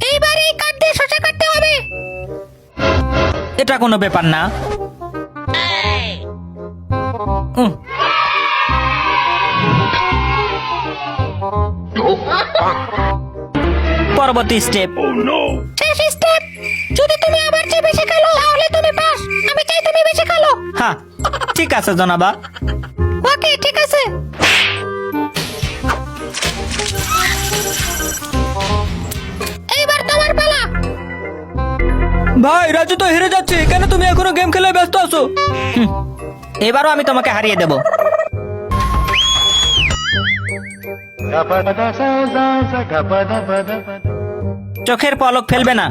এইবার এই কাঠ দিয়ে শসা কাটতে হবে। এটা কোনো ব্যাপার না। পরবর্তী স্টেপ। শেষ স্টেপ। যদি তুমি আবার চেয়ে বেশি খেলো তাহলে তুমি পাস। আমি চাই তুমি বেশি খেলো। হ্যাঁ ঠিক আছে জনাবা। ওকে ঠিক আছে। এইবার তোমার পালা। ভাই রাজু তো হেরে যাচ্ছে, কেন তুমি এখনো গেম খেলায় ব্যস্ত আছো? এবারও আমি তোমাকে হারিয়ে দেব। চোখের পলক ফেলবে না।